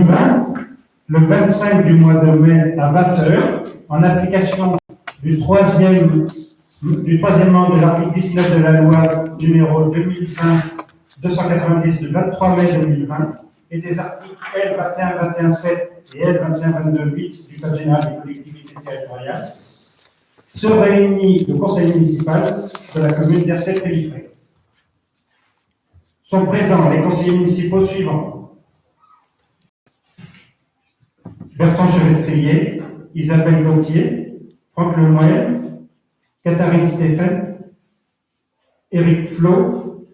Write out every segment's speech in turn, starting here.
2020, le 25 du mois de mai à 20h, en application du troisième membre de l'article 19 de la loi numéro 2020-290 du 23 mai 2020 et des articles L 21-21-7 et L 21-22-8 du Code général des collectivités territoriales, se réunit le conseil municipal de la commune d'Hersey-Pélifray. Sont présents les conseillers municipaux suivants: Bertrand Chevestrier, Isabelle Gauthier, Franck Lemoel, Catherine Stéphane, Éric Flo,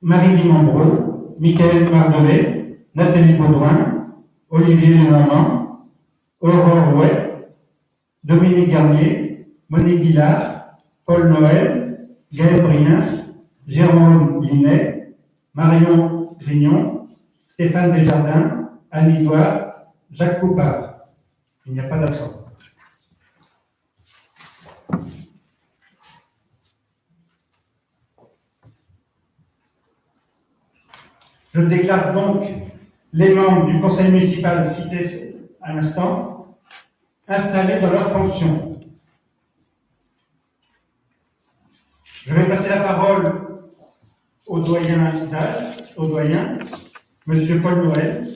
Marie Dimambreux, Michael Mardelet, Nathalie Baudouin, Olivier Lenormand, Aurore Ouet, Dominique Garnier, Monique Guillard, Paul Noël, Gaël Briens, Jérôme Linet, Marion Grignon, Stéphane Desjardins, Anne Idoire, Jacques Poupard. Il n'y a pas d'absent. Je déclare donc les membres du conseil municipal cités à l'instant installés dans leurs fonctions. Je vais passer la parole au doyen d'âge, M. Paul Noël,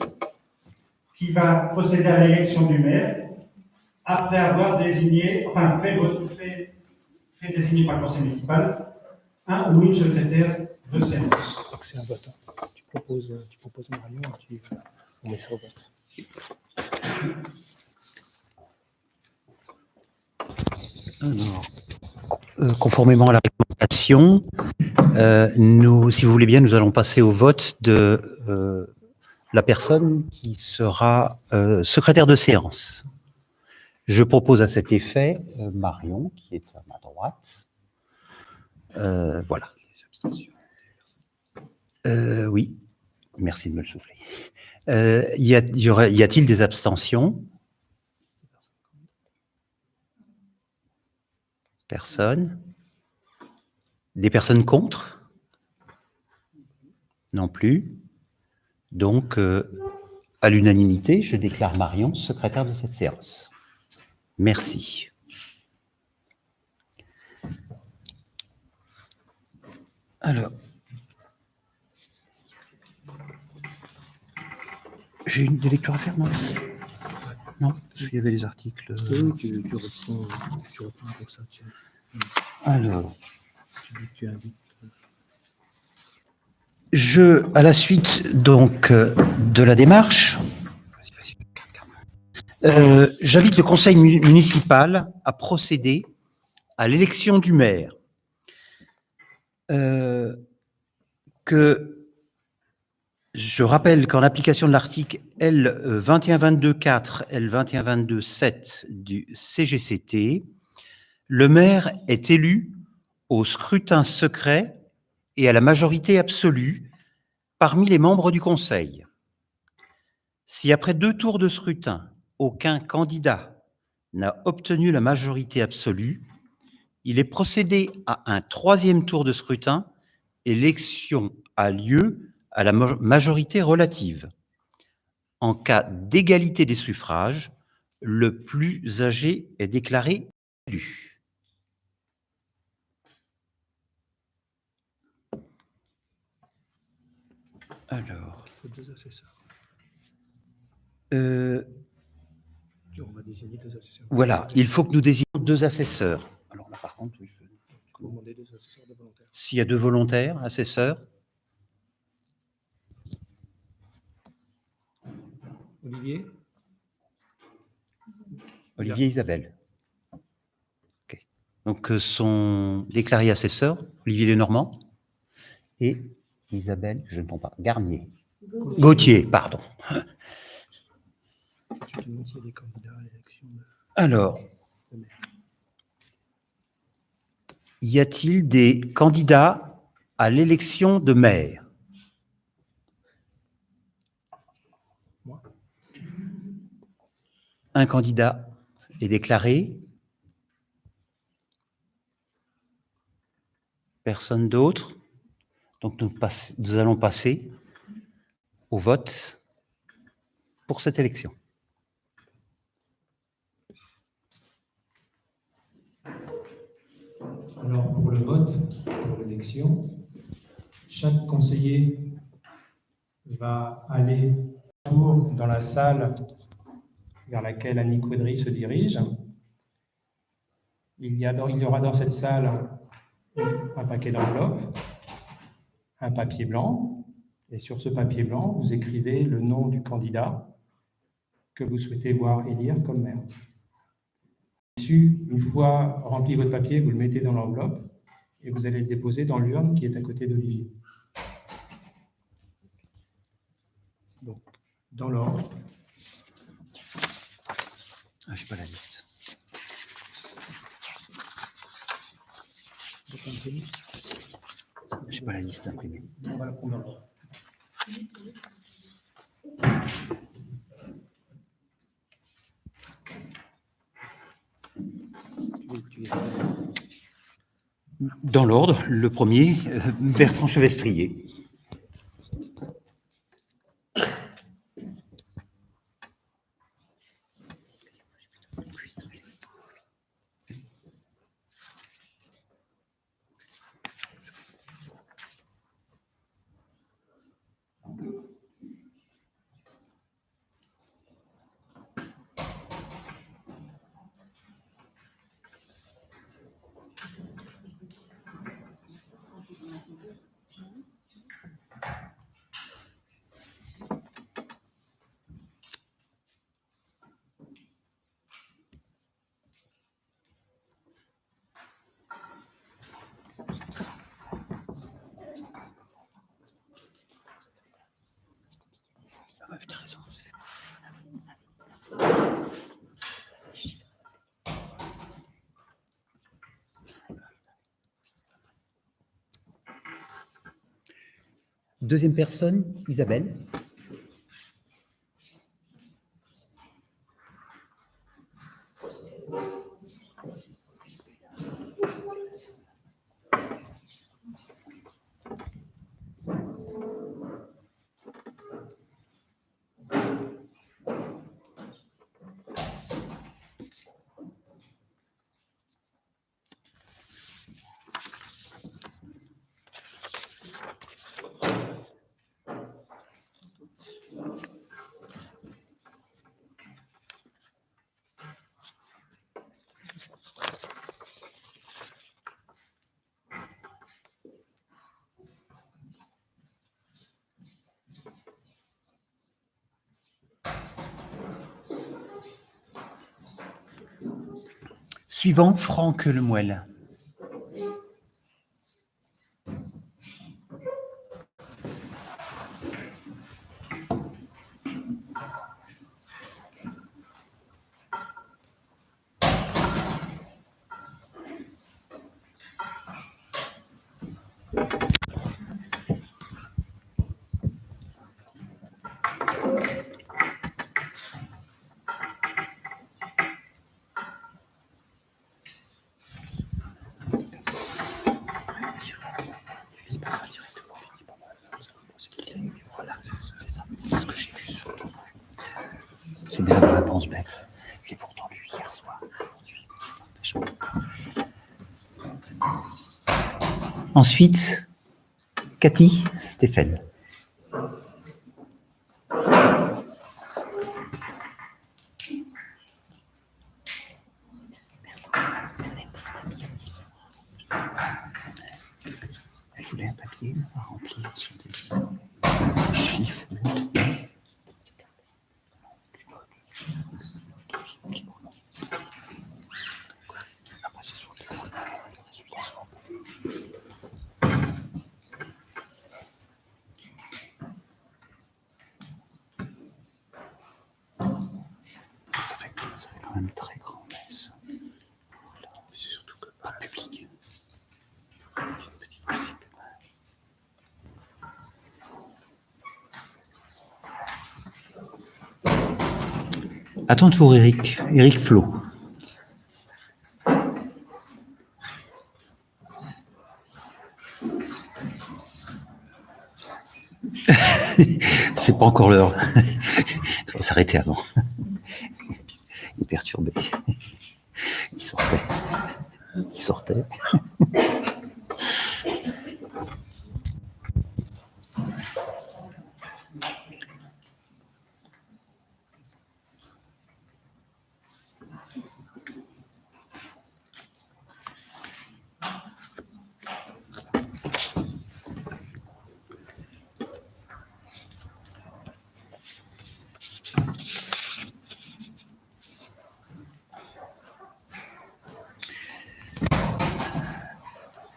qui va procéder à l'élection du maire après avoir désigné, fait désigner par le conseil municipal un ou une secrétaire de séance. C'est un vote. Tu proposes Marion et on met ça au vote. Alors, conformément à la réglementation, si vous voulez bien, nous allons passer au vote de la personne qui sera secrétaire de séance. Je propose à cet effet Marion, qui est à ma droite. Voilà. Oui, merci de me le souffler. Y a-t-il des abstentions? Personne. Des personnes contre? Non plus. Donc, à l'unanimité, je déclare Marion secrétaire de cette séance. Merci. Alors, j'ai une des lectures à faire, non? Non, parce qu'il y avait les articles. Oui, tu reprends comme ça. Alors, tu invites. À la suite donc de la démarche, j'invite le conseil municipal à procéder à l'élection du maire. Je rappelle qu'en application de l'article L 2122-4, L 2122-7 du CGCT, le maire est élu au scrutin secret et à la majorité absolue parmi les membres du conseil. Si après 2 tours de scrutin, aucun candidat n'a obtenu la majorité absolue, il est procédé à un 3e tour de scrutin et l'élection a lieu à la majorité relative. En cas d'égalité des suffrages, le plus âgé est déclaré élu. Alors, Il faut 2 assesseurs. On va désigner 2 assesseurs. Voilà, il faut que nous désignions 2 assesseurs. Alors là, par contre, il faut demander 2 assesseurs de volontaires. S'il y a 2 volontaires, assesseurs. Olivier Isabelle. Okay. Donc, sont déclarés assesseurs Olivier Lenormand et Isabelle, je ne comprends pas, Garnier. Gauthier, pardon. Alors, y a-t-il des candidats à l'élection de maire? Un candidat est déclaré. Personne d'autre. Donc, nous allons passer au vote pour cette élection? Alors, pour le vote, pour l'élection, chaque conseiller va aller dans la salle vers laquelle Annie Quadri se dirige. Il y aura dans cette salle un paquet d'enveloppes, un papier blanc, et sur ce papier blanc, vous écrivez le nom du candidat que vous souhaitez voir élire comme maire. Une fois rempli votre papier, vous le mettez dans l'enveloppe et vous allez le déposer dans l'urne qui est à côté d'Olivier. Donc, dans l'ordre. Ah, je n'ai pas la liste. Je n'ai pas la liste imprimée. On va la prendre dans l'ordre. Dans l'ordre, le premier, Bertrand Chevestrier. Deuxième personne, Isabelle. Suivant, Franck Lemuel. C'est bien la réponse bête. Je l'ai pourtant lu hier soir. Ensuite, Cathy Stéphane. Elle voulait un papier à remplir sur des chiffres ou autre. Ça fait quand même très grand, mais ça. Voilà. C'est surtout que pas public. Il faut quand même une petite musique. À ton tour, Eric. Eric Flo. C'est pas encore l'heure. Ça va s'arrêter avant. Il est perturbé. Il sortait. Il sortait.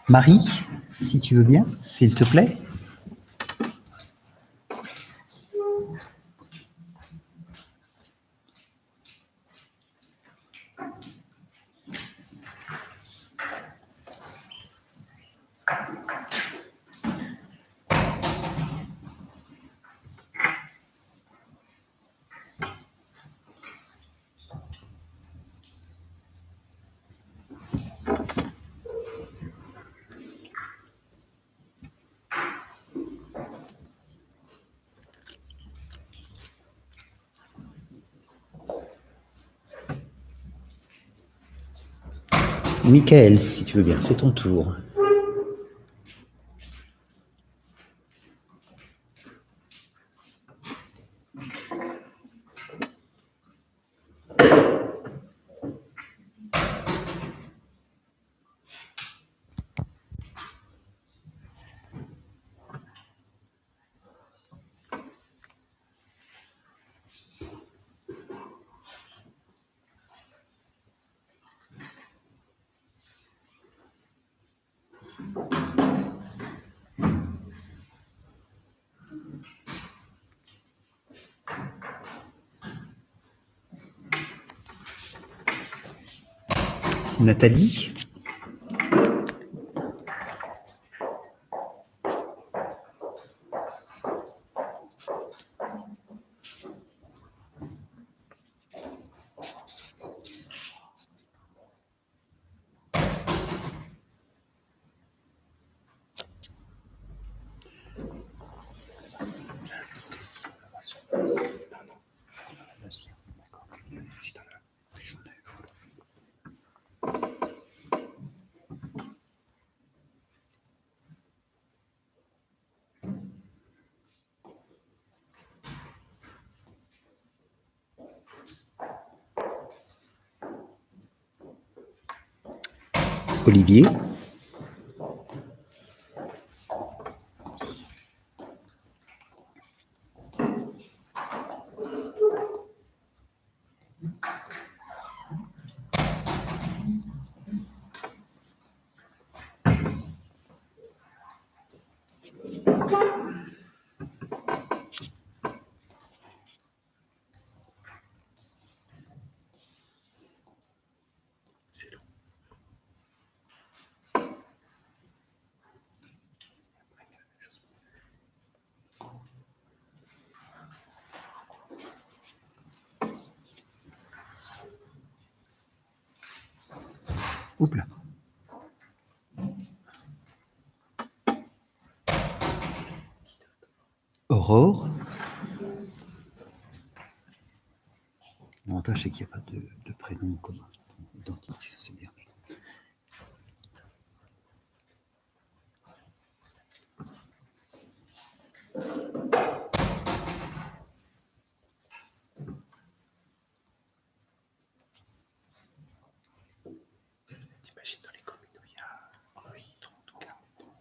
Marie, si tu veux bien, s'il te plaît. Michael, si tu veux bien, c'est ton tour. Nathalie. Olivier. C'est long. Oups là. Aurore. L'avantage, c'est qu'il n'y a pas de prénom commun, identique, c'est bien. T'imagines dans les communes où il y a 8, 30 ou 40 ans.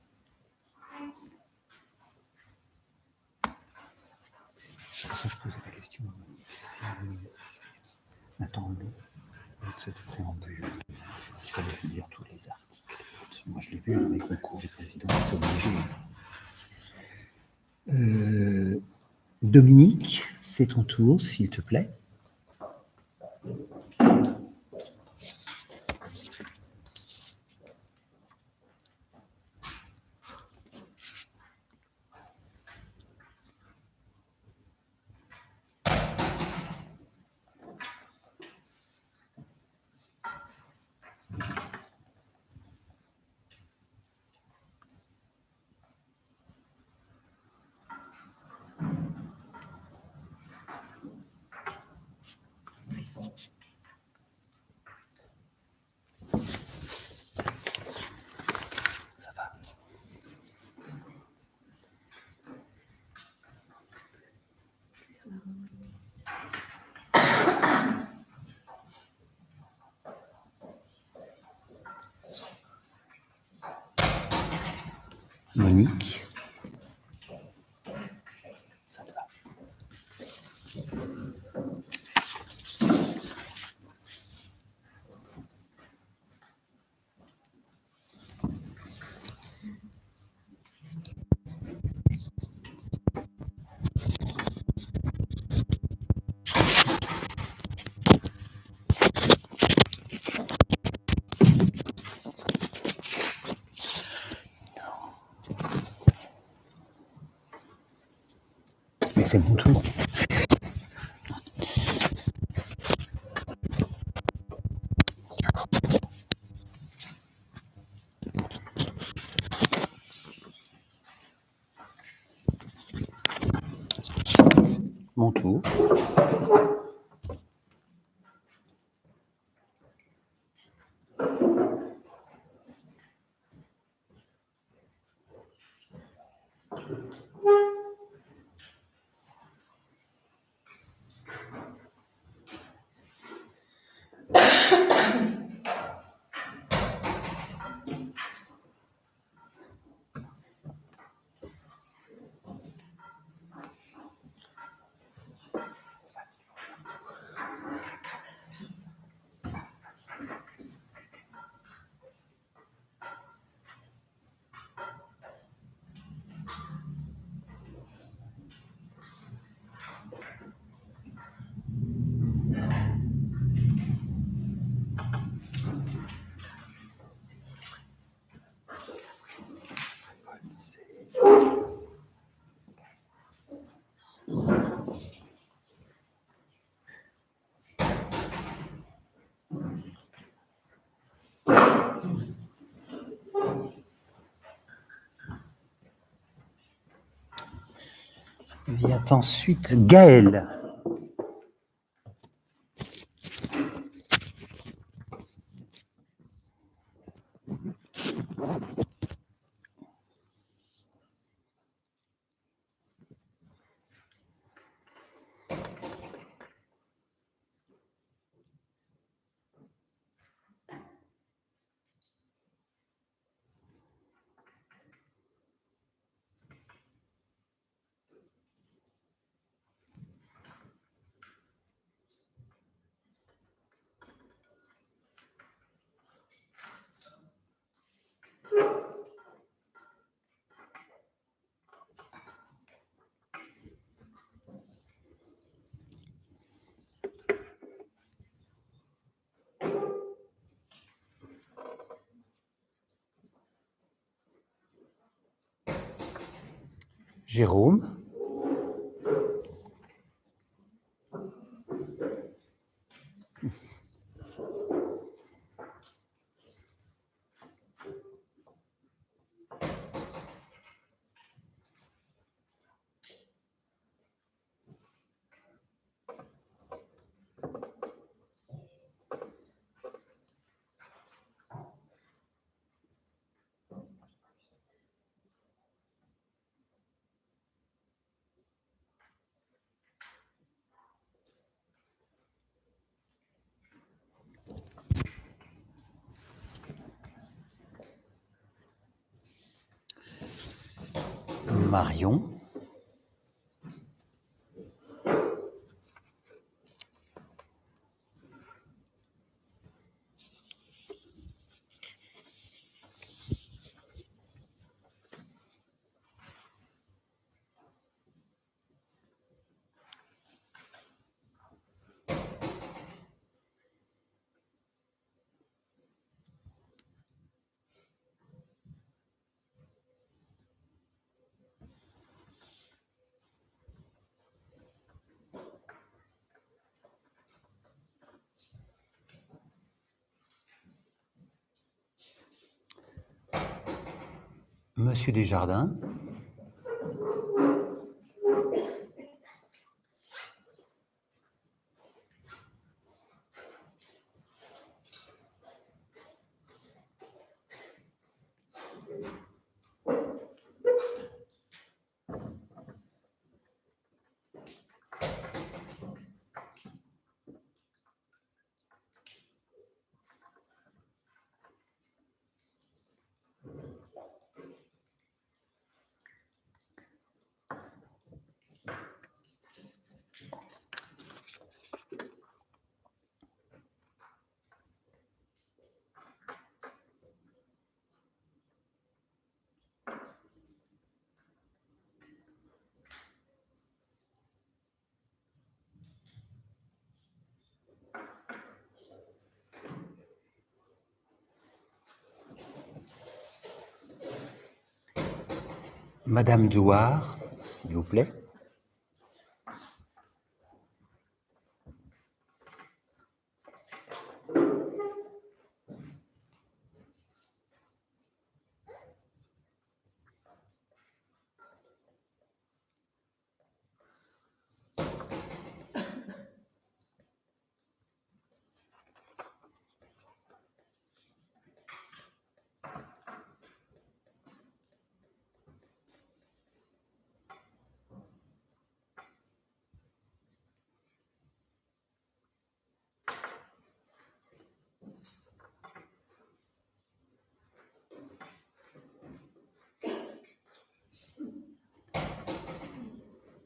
C'est pour ça que je posais la question. Si Nathan, cette préambule, s'il fallait lire tous les articles. Moi, je l'ai vu dans les concours, les présidents étaient obligés. Dominique, c'est ton tour, s'il te plaît. Monique. Ça te va. Mais c'est mon tour. Mon tour. Vient ensuite Gaël. Jérôme. Marion. Monsieur Desjardins. Madame Douard, s'il vous plaît.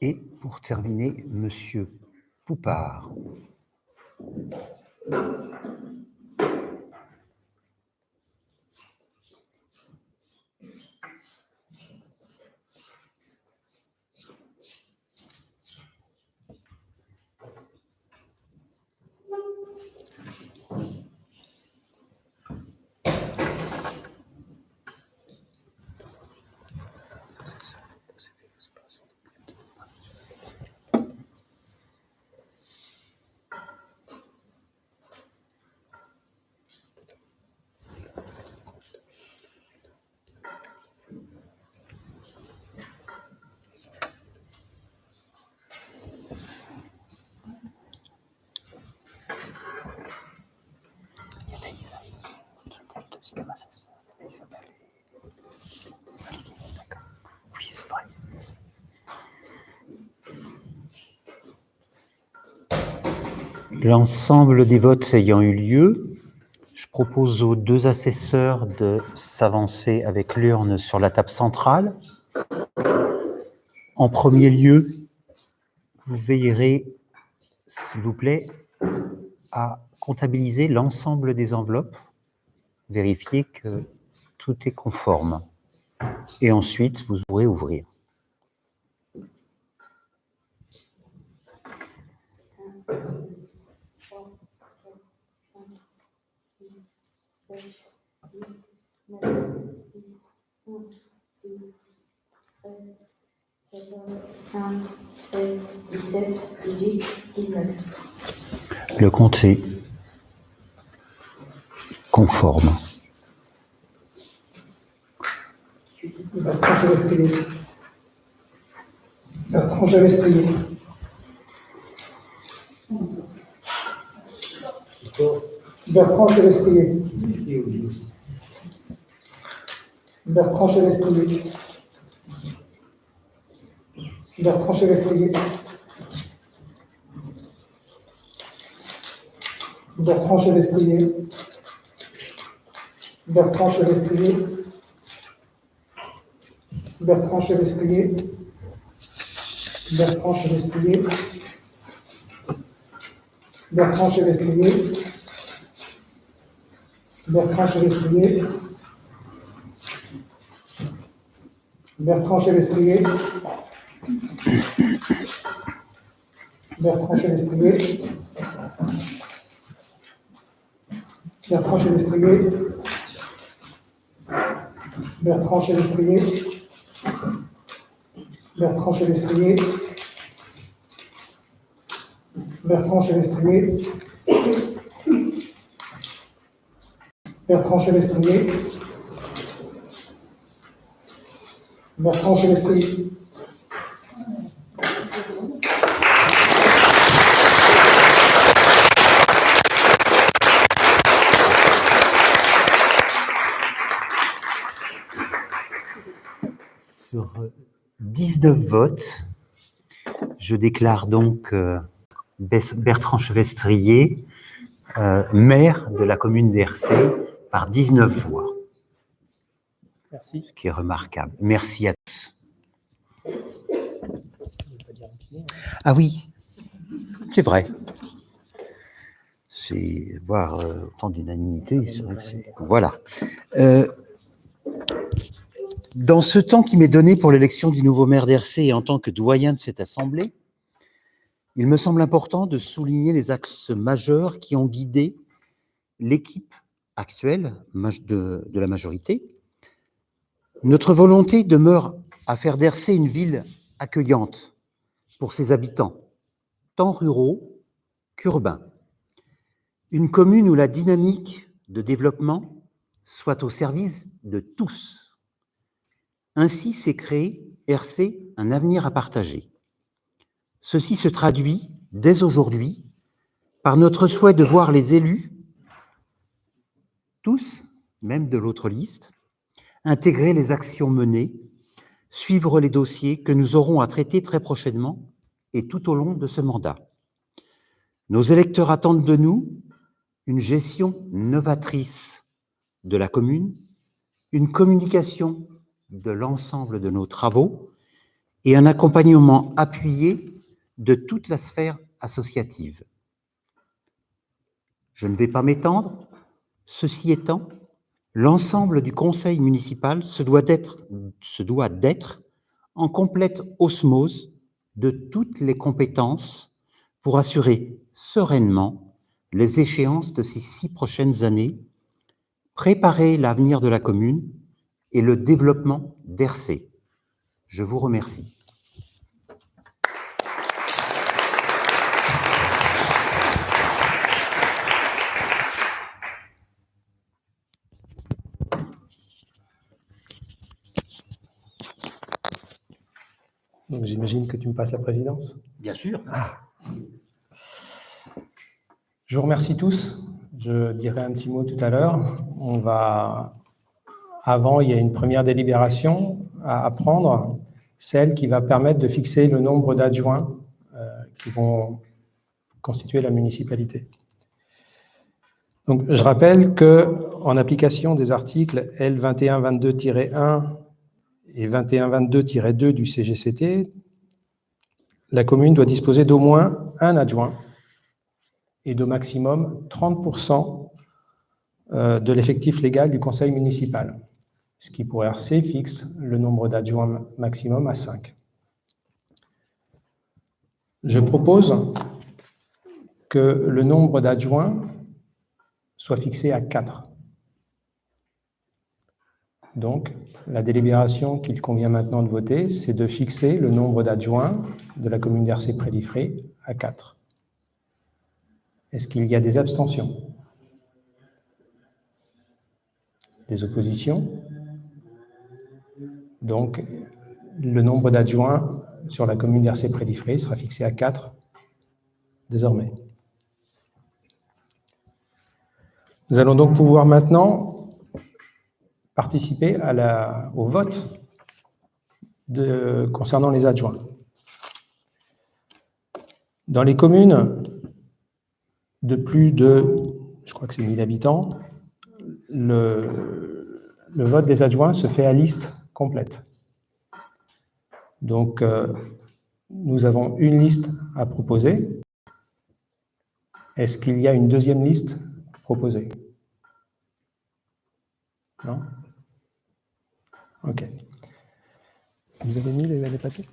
Et pour terminer, Monsieur Poupard. Oui, c'est vrai. L'ensemble des votes ayant eu lieu, je propose aux deux assesseurs de s'avancer avec l'urne sur la table centrale. En premier lieu, vous veillerez, s'il vous plaît, à comptabiliser l'ensemble des enveloppes, vérifier que tout est conforme. Et ensuite, vous pourrez ouvrir. Le compte est conforme. Bertrand Chevestrier. Bertrand Chevestrier. Bertrand Chevestrier. Bertrand Chevestrier. Bertrand Chevestrier. Bertrand Chevestrier. Bertrand Chevestrier. Bertrand Chevestrier. Bertrand Chevestrier. Bertrand Chevestrier. Bertrand Chevestrier. Bertrand Chevestrier. Bertrand Chevestrier. Bertrand Chevestrier. Bertrand Chevestrier. Bertrand Chevestrier. Bertrand Chevestrier. Bertrand Chevestrier. Bertrand Chevestrier. Sur 19 votes, je déclare donc Bertrand Chevestrier maire de la commune d'Hersey par 19 voix. Merci. Ce qui est remarquable. Merci à tous. Ah oui, c'est vrai. C'est voir autant d'unanimité. Voilà. Dans ce temps qui m'est donné pour l'élection du nouveau maire d'Hersey et en tant que doyen de cette assemblée, il me semble important de souligner les axes majeurs qui ont guidé l'équipe actuelle de la majorité. Notre volonté demeure à faire d'Hersé une ville accueillante pour ses habitants, tant ruraux qu'urbains. Une commune où la dynamique de développement soit au service de tous. Ainsi s'est créé Hersé, un avenir à partager. Ceci se traduit dès aujourd'hui par notre souhait de voir les élus, tous, même de l'autre liste, intégrer les actions menées, suivre les dossiers que nous aurons à traiter très prochainement et tout au long de ce mandat. Nos électeurs attendent de nous une gestion novatrice de la commune, une communication de l'ensemble de nos travaux et un accompagnement appuyé de toute la sphère associative. Je ne vais pas m'étendre. Ceci étant, l'ensemble du conseil municipal se doit d'être en complète osmose de toutes les compétences pour assurer sereinement les échéances de ces 6 prochaines années, préparer l'avenir de la commune et le développement d'Hersé. Je vous remercie. Donc j'imagine que tu me passes la présidence. Bien sûr. Je vous remercie tous. Je dirai un petit mot tout à l'heure. Avant, il y a une première délibération à prendre, celle qui va permettre de fixer le nombre d'adjoints qui vont constituer la municipalité. Donc, je rappelle qu'en application des articles L2122-1 et 2122-2 du CGCT, la commune doit disposer d'au moins un adjoint et d'au maximum 30% de l'effectif légal du conseil municipal, ce qui pour Hersé fixe le nombre d'adjoints maximum à 5. Je propose que le nombre d'adjoints soit fixé à 4. Donc, la délibération qu'il convient maintenant de voter, c'est de fixer le nombre d'adjoints de la commune d'Hersé-Près-Liffré à 4. Est-ce qu'il y a des abstentions? Des oppositions? Donc, le nombre d'adjoints sur la commune d'Hersé-Près-Liffré sera fixé à 4 désormais. Nous allons donc pouvoir maintenant participer au vote concernant les adjoints. Dans les communes de plus de, je crois que c'est 1000 habitants, le vote des adjoints se fait à liste complète. Donc, nous avons une liste à proposer. Est-ce qu'il y a une deuxième liste proposée? Non? Ok. Vous avez mis les papiers?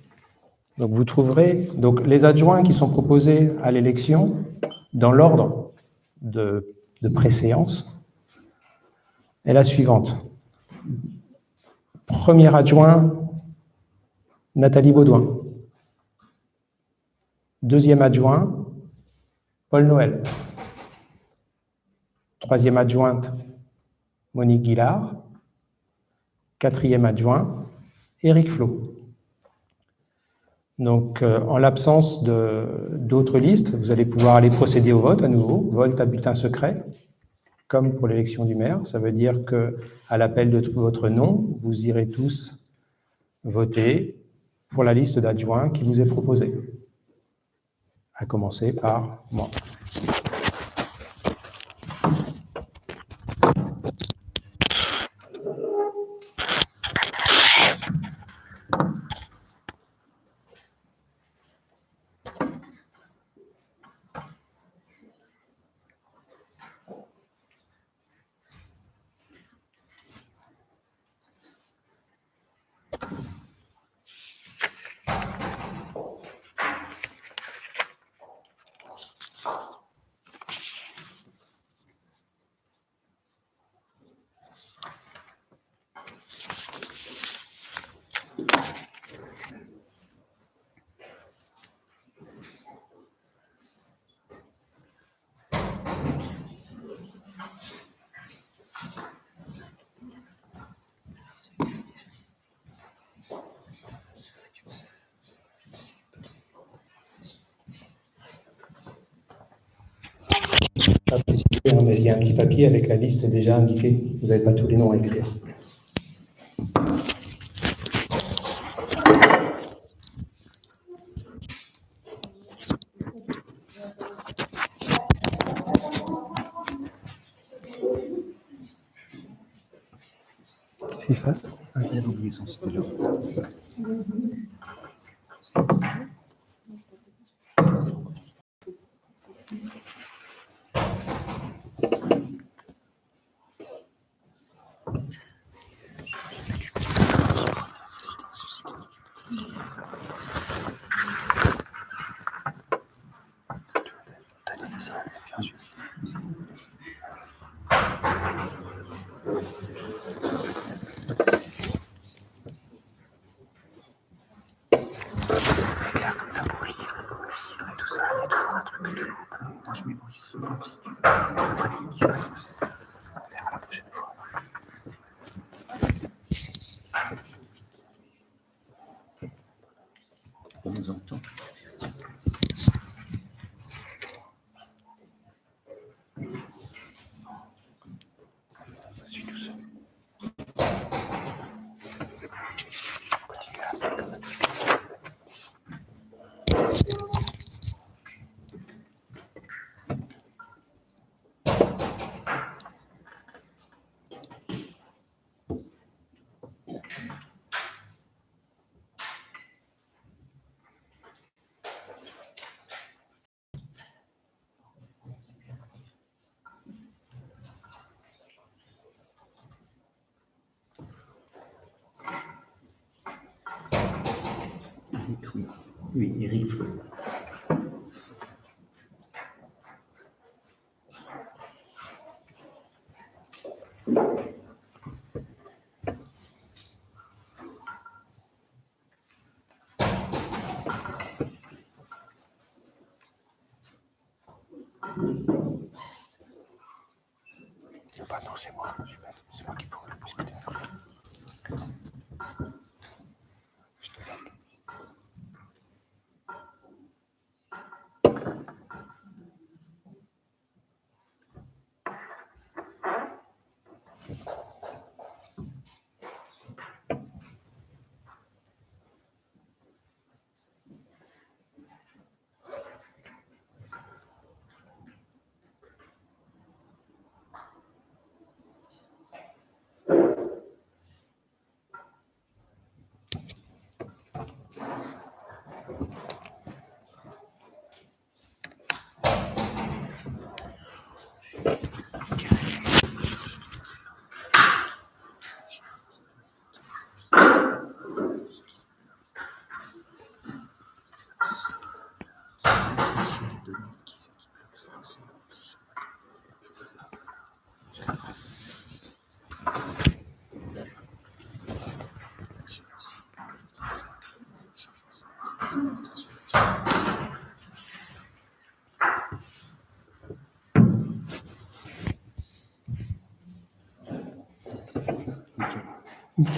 Donc, vous trouverez les adjoints qui sont proposés à l'élection dans l'ordre de préséance est la suivante. Premier adjoint, Nathalie Baudouin. Deuxième adjoint, Paul Noël. Troisième adjointe, Monique Guillard. Quatrième adjoint, Éric Flo. Donc, en l'absence d'autres listes, vous allez pouvoir aller procéder au vote à nouveau, vote à bulletin secret, comme pour l'élection du maire. Ça veut dire qu'à l'appel de votre nom, vous irez tous voter pour la liste d'adjoints qui vous est proposée, à commencer par moi. y a un petit papier avec la liste déjà indiquée. Vous n'avez pas tous les noms à écrire. Qu'est-ce qui se passe? Il avait oublié son stylo. On nous entend. Oui, Eric Flo. Non, c'est moi. C'est moi qui prends le plus.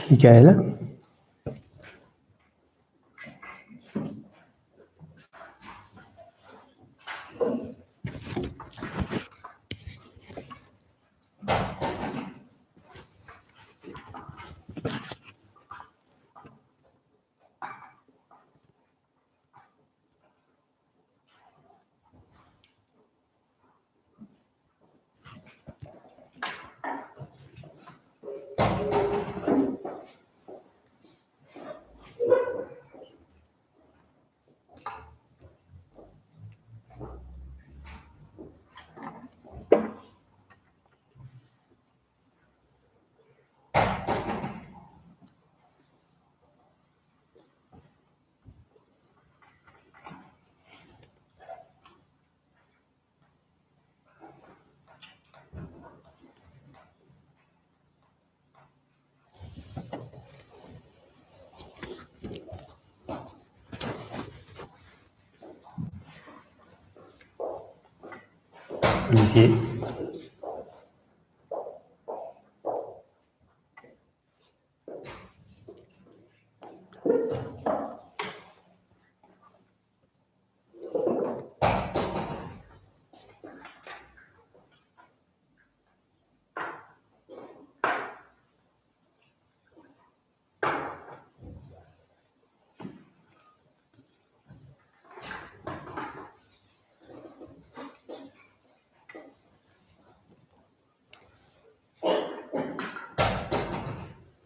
Michael. Olivier.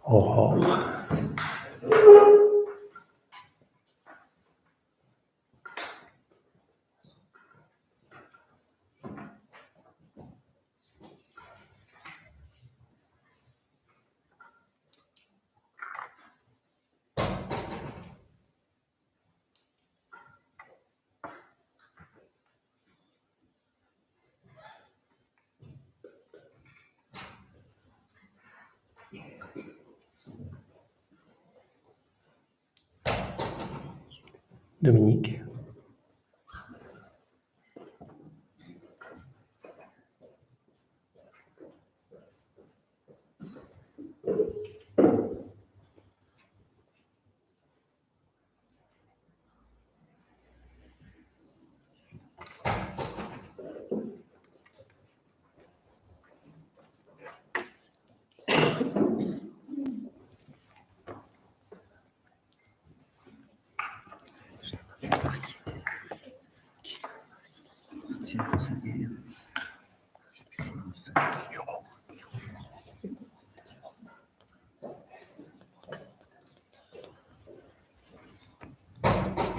Aurore. Dominique.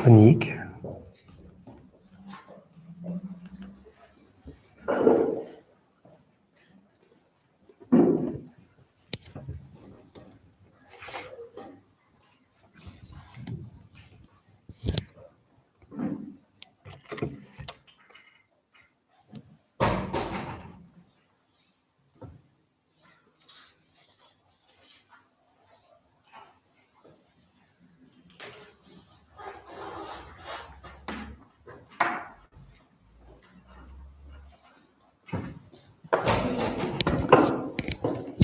Monique.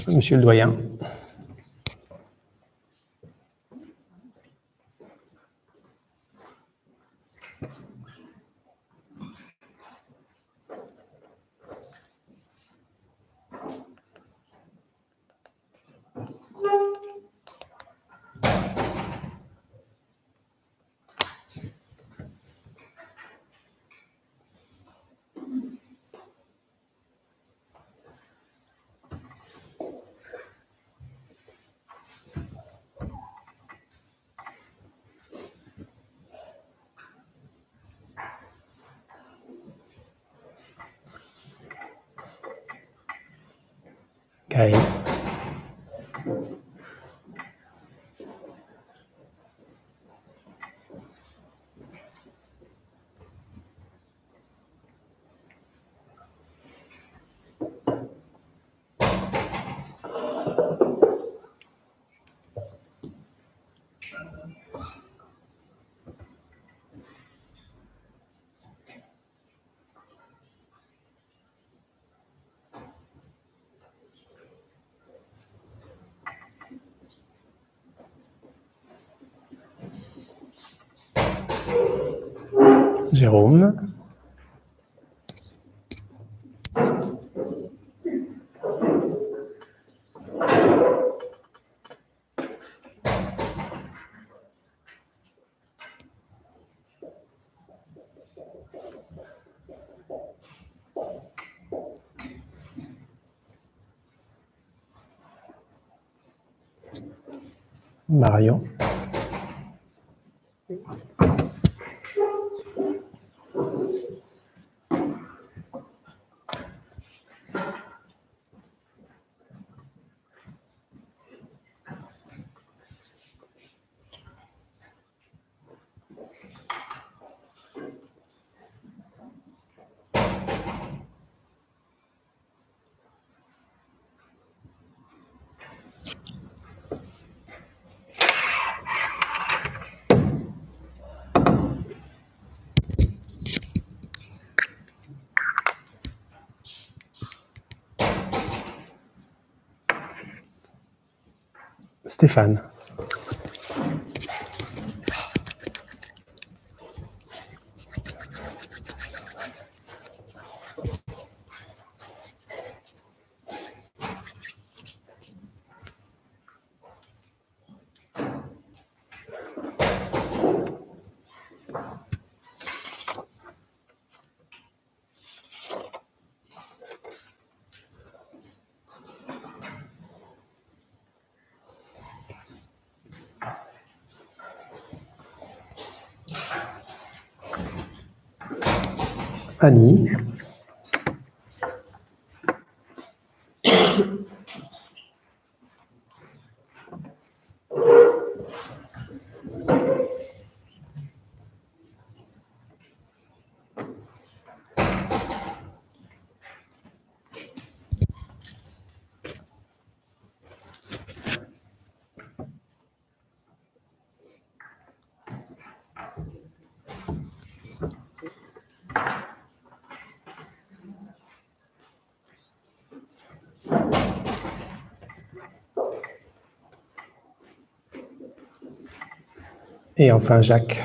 Monsieur le doyen. Gaël. Jérôme. Marion. Stéphane. Annie. Et enfin Jacques.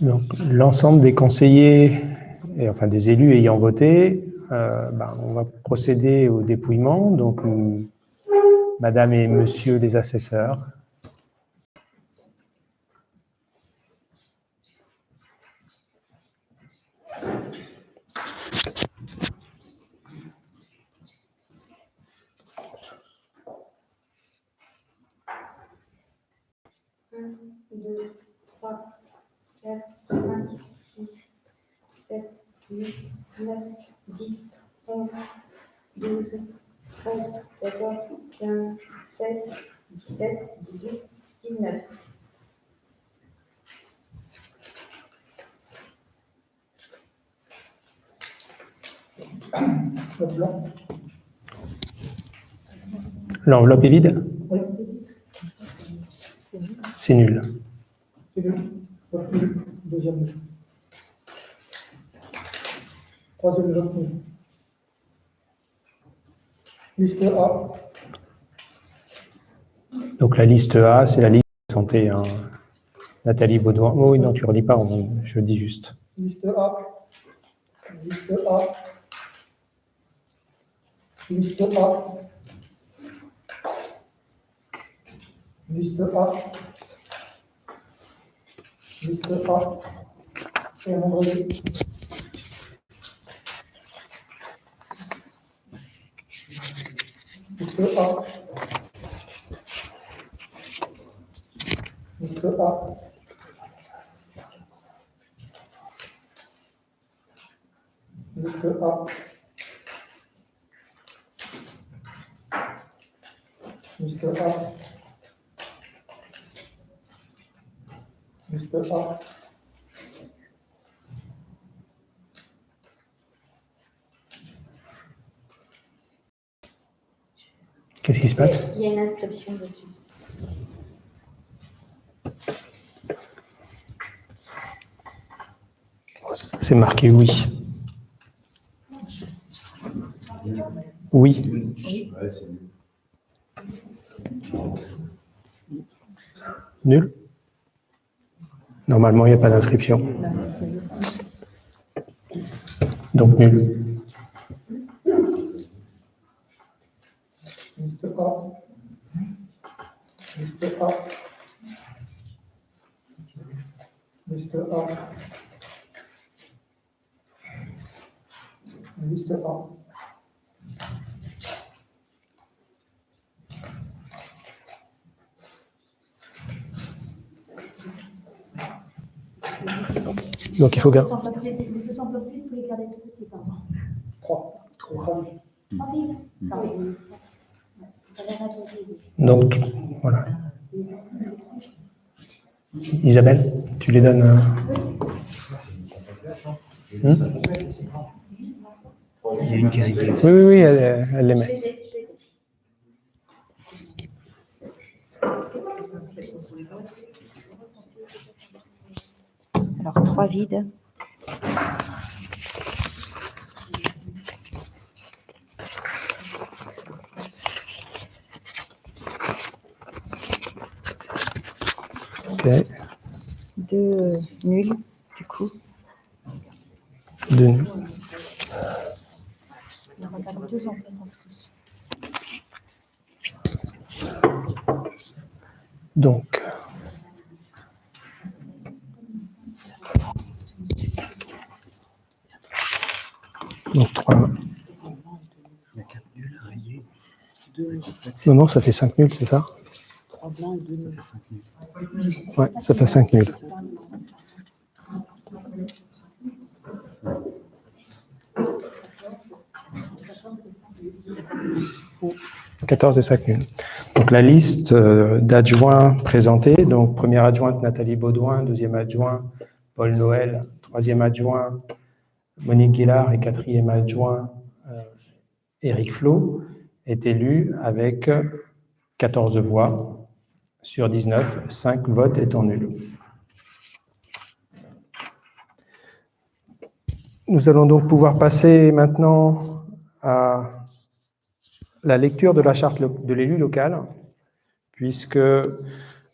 Donc, l'ensemble des conseillers, et enfin des élus ayant voté, on va procéder au dépouillement. Donc, Madame et Monsieur les assesseurs. Un, 2, 3, 4, 5, 6, 7, 8, 9, 10, 11, 12, 13, 14, 15, 16, 17, 18, 19. Vote blanc. L'enveloppe est vide? Oui. C'est nul. C'est nul. Vote nul. Deuxième nul. Troisième vote nul. Liste A. Donc la liste A, c'est la liste de santé. Hein. Nathalie Baudouin. Oh oui, non, tu ne relis pas, je le dis juste. Liste A. Liste A. Liste A. Liste A. Liste A. Et un vendredi. Liste A. Liste A. Liste A. Liste A. Liste A. Qu'est-ce qui se passe? Il y a une inscription dessus. C'est marqué oui. Oui. Nul? Normalement, il n'y a pas d'inscription. Donc nul. Liste A. Liste A. Liste A. Liste A. Donc il faut garder. Trois. Trop grave. Donc voilà. Isabelle, tu les donnes. Il y a une qui arrive. Oui, elle les met. Alors, 3 vides. Ok. 2 nuls, du coup. 2. Il y aura 2 en fait en plus. Donc, donc 3. Il y a 4 nuls, rayés. Non, non, ça fait 5 nuls, c'est ça? 3 blancs et 2 nuls. Ça fait 5 nuls. Ouais, ça fait 5 nuls. « 14 et 5 nuls. » Donc la liste d'adjoints présentés, donc première adjointe Nathalie Baudouin, deuxième adjoint Paul Noël, troisième adjoint Monique Guillard et quatrième adjoint Éric Flo, est élu avec 14 voix sur 19, 5 votes étant nuls. Nous allons donc pouvoir passer maintenant à la lecture de la charte de l'élu local, puisque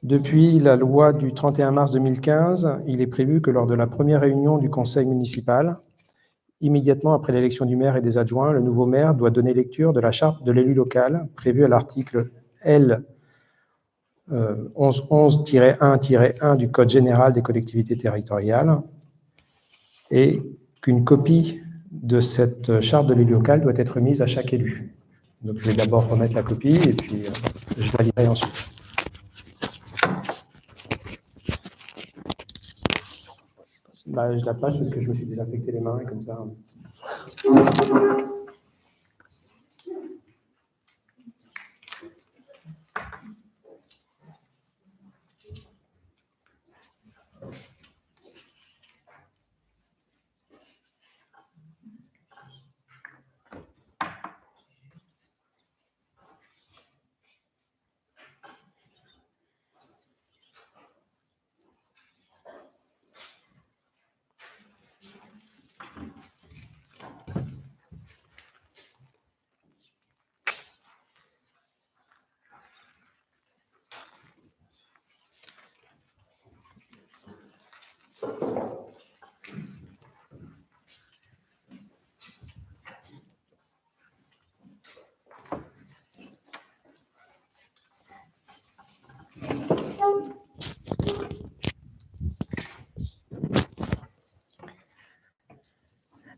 depuis la loi du 31 mars 2015, il est prévu que lors de la première réunion du conseil municipal, immédiatement après l'élection du maire et des adjoints, le nouveau maire doit donner lecture de la charte de l'élu local prévue à l'article L. 1111-1-1 du Code général des collectivités territoriales, et qu'une copie de cette charte de l'élu local doit être mise à chaque élu. Donc je vais d'abord remettre la copie et puis je la lirai ensuite. Je la passe parce que je me suis désinfecté les mains et comme ça.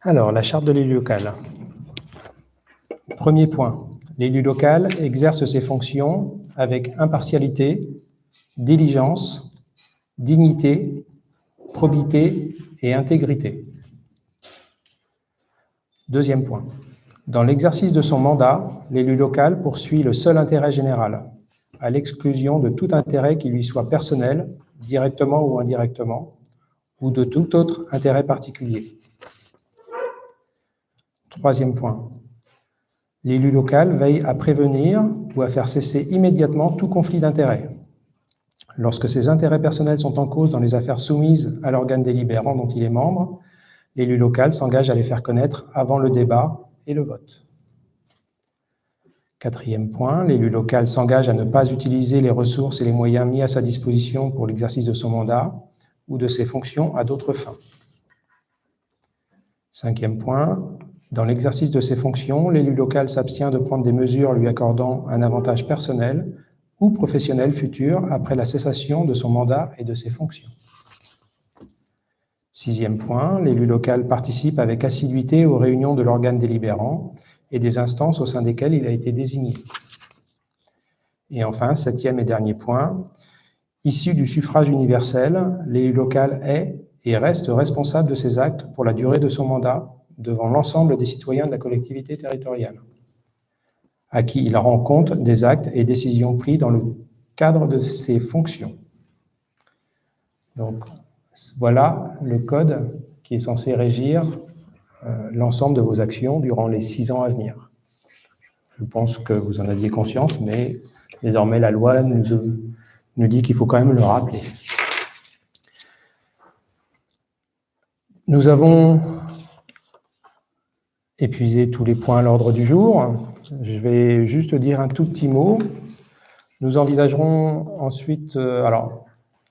Alors, la charte de l'élu local. Premier point, l'élu local exerce ses fonctions avec impartialité, diligence, dignité, probité et intégrité. Deuxième point, dans l'exercice de son mandat, l'élu local poursuit le seul intérêt général, à l'exclusion de tout intérêt qui lui soit personnel, directement ou indirectement, ou de tout autre intérêt particulier. Troisième point, l'élu local veille à prévenir ou à faire cesser immédiatement tout conflit d'intérêts. Lorsque ses intérêts personnels sont en cause dans les affaires soumises à l'organe délibérant dont il est membre, l'élu local s'engage à les faire connaître avant le débat et le vote. Quatrième point, l'élu local s'engage à ne pas utiliser les ressources et les moyens mis à sa disposition pour l'exercice de son mandat ou de ses fonctions à d'autres fins. Cinquième point, dans l'exercice de ses fonctions, l'élu local s'abstient de prendre des mesures lui accordant un avantage personnel ou professionnel futur après la cessation de son mandat et de ses fonctions. Sixième point, l'élu local participe avec assiduité aux réunions de l'organe délibérant et des instances au sein desquelles il a été désigné. Et enfin, septième et dernier point, issu du suffrage universel, l'élu local est et reste responsable de ses actes pour la durée de son mandat devant l'ensemble des citoyens de la collectivité territoriale, à qui il rend compte des actes et décisions pris dans le cadre de ses fonctions. Donc, voilà le code qui est censé régir l'ensemble de vos actions durant les 6 ans à venir. Je pense que vous en aviez conscience, mais désormais la loi nous dit qu'il faut quand même le rappeler. Nous avons épuisé tous les points à l'ordre du jour. Je vais juste dire un tout petit mot. Nous envisagerons ensuite,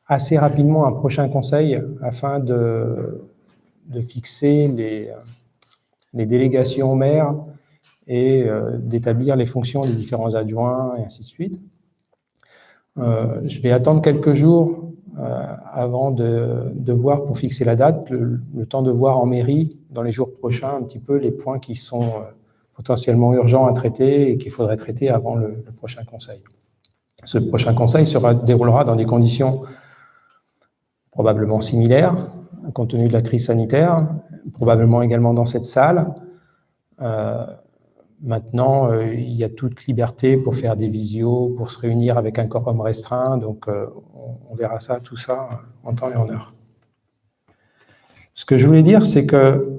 assez rapidement un prochain conseil afin de fixer les délégations au maire et d'établir les fonctions des différents adjoints et ainsi de suite. Je vais attendre quelques jours avant de voir pour fixer la date, le temps de voir en mairie dans les jours prochains un petit peu les points qui sont potentiellement urgents à traiter et qu'il faudrait traiter avant le prochain conseil. Ce prochain conseil déroulera dans des conditions probablement similaires, compte tenu de la crise sanitaire, probablement également dans cette salle. Maintenant, il y a toute liberté pour faire des visios, pour se réunir avec un quorum restreint, donc on verra ça, tout ça, en temps et en heure. Ce que je voulais dire, c'est que,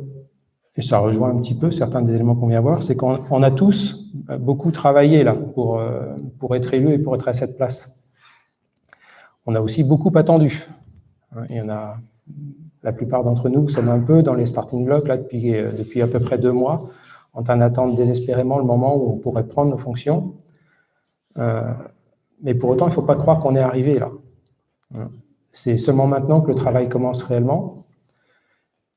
et ça rejoint un petit peu certains des éléments qu'on vient voir, c'est qu'on a tous beaucoup travaillé là pour être élus et pour être à cette place. On a aussi beaucoup attendu. Il y en a, la plupart d'entre nous sommes un peu dans les starting blocks là, depuis à peu près 2 mois, en train d'attendre désespérément le moment où on pourrait prendre nos fonctions. Mais pour autant, il ne faut pas croire qu'on est arrivé là. C'est seulement maintenant que le travail commence réellement.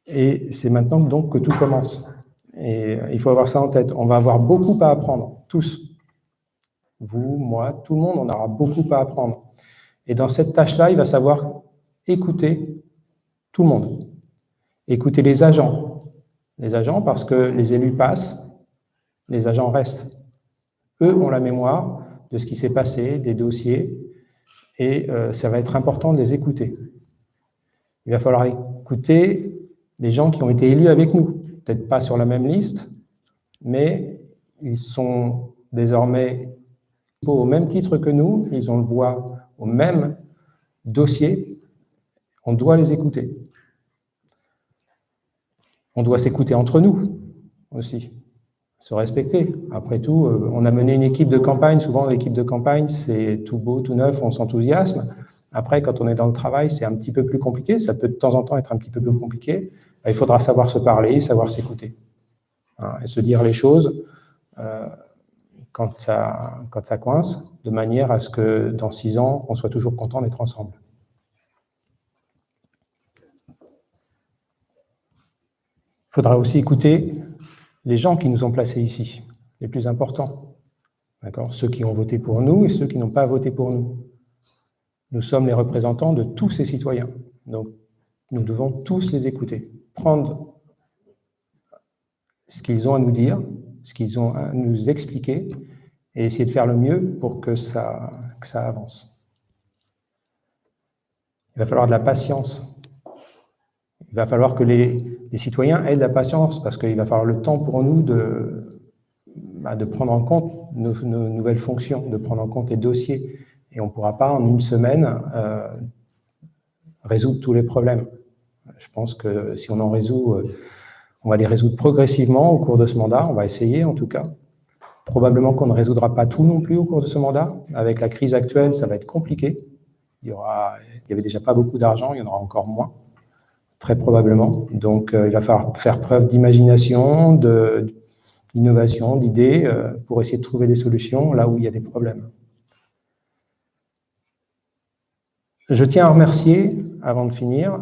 Et c'est maintenant donc que tout commence. Et il faut avoir ça en tête. On va avoir beaucoup à apprendre, tous. Vous, moi, tout le monde, on aura beaucoup à apprendre. Et dans cette tâche-là, il va savoir écouter tout le monde. Écouter les agents. Les agents, parce que les élus passent, les agents restent. Eux ont la mémoire de ce qui s'est passé, des dossiers, et ça va être important de les écouter. Il va falloir écouter les gens qui ont été élus avec nous, peut-être pas sur la même liste, mais ils sont désormais au même titre que nous, ils ont le voix au même dossier, on doit les écouter. On doit s'écouter entre nous aussi, se respecter. Après tout, on a mené une équipe de campagne, souvent l'équipe de campagne, c'est tout beau, tout neuf, on s'enthousiasme. Après, quand on est dans le travail, c'est un petit peu plus compliqué, ça peut de temps en temps être un petit peu plus compliqué. Il faudra savoir se parler, savoir s'écouter. Et se dire les choses quand ça coince, de manière à ce que dans 6 ans, on soit toujours content d'être ensemble. Il faudra aussi écouter les gens qui nous ont placés ici, les plus importants. D'accord ? Ceux qui ont voté pour nous et ceux qui n'ont pas voté pour nous. Nous sommes les représentants de tous ces citoyens. Donc, nous devons tous les écouter, prendre ce qu'ils ont à nous dire, ce qu'ils ont à nous expliquer, et essayer de faire le mieux pour que ça avance. Il va falloir de la patience. Il va falloir que les citoyens aient de la patience, parce qu'il va falloir le temps pour nous de prendre en compte nos nouvelles fonctions, de prendre en compte les dossiers. Et on ne pourra pas, en 1 semaine, résoudre tous les problèmes. Je pense que si on en résout, on va les résoudre progressivement au cours de ce mandat, on va essayer en tout cas. Probablement qu'on ne résoudra pas tout non plus au cours de ce mandat. Avec la crise actuelle, ça va être compliqué. Il y avait déjà pas beaucoup d'argent, il y en aura encore moins, très probablement. Donc il va falloir faire preuve d'imagination, d'innovation, d'idées, pour essayer de trouver des solutions là où il y a des problèmes. Je tiens à remercier, avant de finir,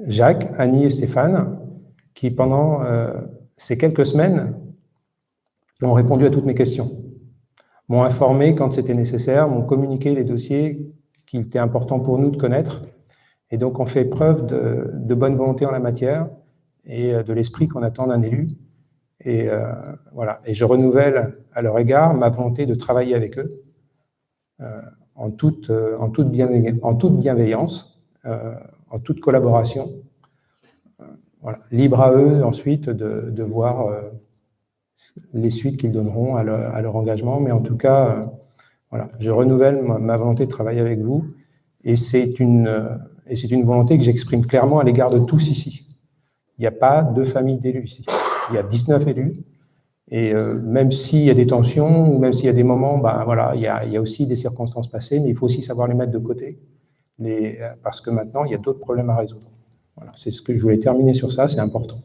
Jacques, Annie et Stéphane, qui pendant ces quelques semaines ont répondu à toutes mes questions, m'ont informé quand c'était nécessaire, m'ont communiqué les dossiers qu'il était important pour nous de connaître, et donc on fait preuve de bonne volonté en la matière et de l'esprit qu'on attend d'un élu. Et voilà. Et je renouvelle à leur égard ma volonté de travailler avec eux en toute bienveillance, en toute collaboration. Voilà. Libre à eux ensuite de voir les suites qu'ils donneront à leur engagement, mais en tout cas, voilà, je renouvelle ma volonté de travailler avec vous, et c'est une volonté que j'exprime clairement à l'égard de tous ici. Il n'y a pas de famille d'élus ici. Il y a 19 élus, et même s'il y a des tensions, ou même s'il y a des moments, voilà, il y a aussi des circonstances passées, mais il faut aussi savoir les mettre de côté, parce que maintenant, il y a d'autres problèmes à résoudre. Voilà, c'est ce que je voulais terminer sur ça, c'est important.